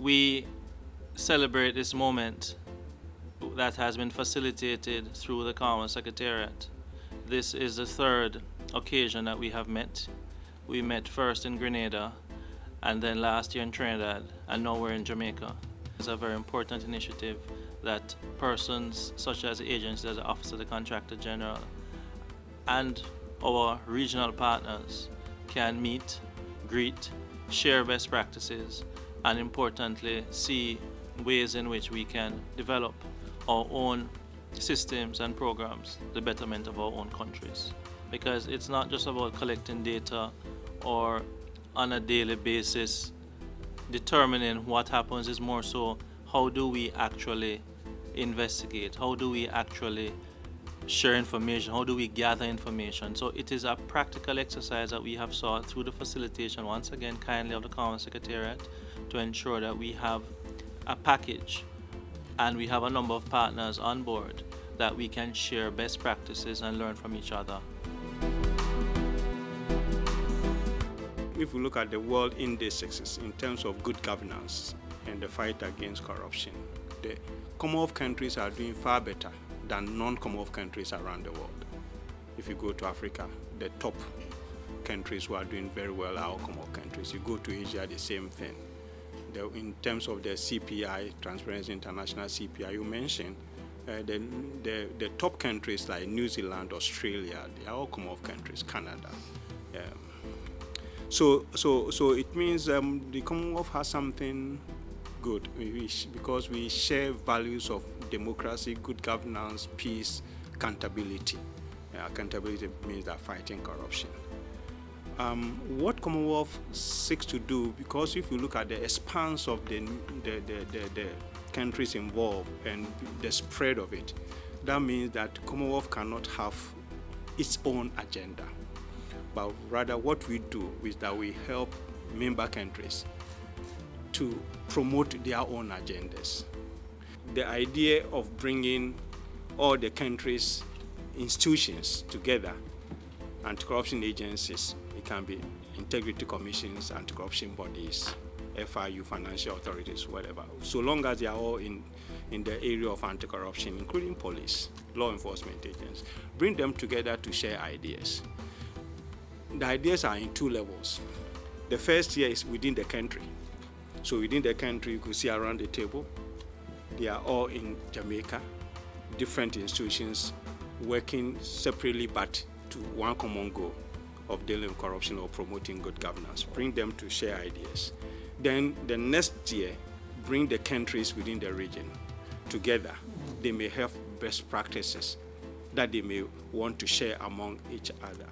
We celebrate this moment that has been facilitated through the Commonwealth Secretariat. This is the third occasion that we have met. We met first in Grenada, and then last year in Trinidad, and now we're in Jamaica. It's a very important initiative that persons such as the agencies, the Office of the Contractor General, and our regional partners can meet, greet, share best practices, and importantly, see ways in which we can develop our own systems and programs, the betterment of our own countries. Because it's not just about collecting data or on a daily basis determining what happens, is more so how do we actually investigate, how do we actually share information, how do we gather information. So it is a practical exercise that we have sought through the facilitation, once again kindly, of the Commonwealth Secretariat, to ensure that we have a package and we have a number of partners on board that we can share best practices and learn from each other. If we look at the world indexes in terms of good governance and the fight against corruption, the Commonwealth countries are doing far better than non-Commonwealth countries around the world. If you go to Africa, the top countries who are doing very well are Commonwealth countries. You go to Asia, the same thing. In terms of the CPI, Transparency International CPI, you mentioned, the top countries like New Zealand, Australia, they are all Commonwealth countries, Canada. So it means the Commonwealth has something good because we share values of democracy, good governance, peace, accountability. Accountability means that fighting corruption. What Commonwealth seeks to do, because if you look at the expanse of the countries involved and the spread of it, that means that Commonwealth cannot have its own agenda. But rather what we do is that we help member countries to promote their own agendas. The idea of bringing all the countries' institutions together, anti-corruption agencies, it can be integrity commissions, anti-corruption bodies, FIU, financial authorities, whatever. So long as they are all in the area of anti-corruption, including police, law enforcement agents, bring them together to share ideas. The ideas are in two levels. The first here is within the country. So within the country, you could see around the table, they are all in Jamaica, different institutions working separately but to one common goal of dealing with corruption or promoting good governance. Bring them to share ideas. Then the next year, bring the countries within the region together. They may have best practices that they may want to share among each other.